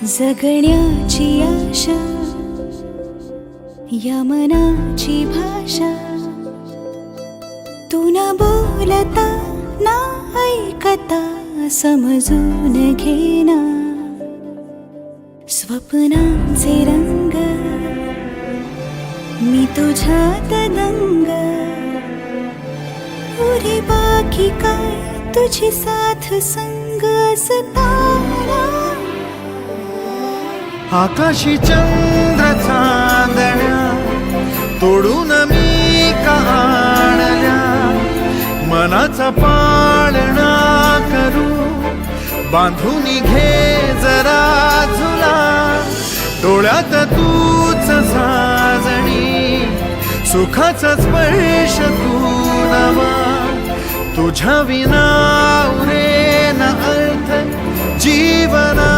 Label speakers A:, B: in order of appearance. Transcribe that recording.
A: जगण्याची आशा या मनाची भाषा, तू न बोलता ना ऐकता समजून घेना. स्वप्नांचे रंग मी तुझ्यात दंग, पुरी बाकी काय तुझी साथ संग असताना.
B: आकाशी चंद्र चांदण्या तोडून मी कहाणल्या, मनाचा पाळणा करू बांधून घे जरा झुला. डोळ्यात तूच साजणी, सुखाचा स्पर्श तू नवा. तुझ्या विना उरेना अर्थ जीवना.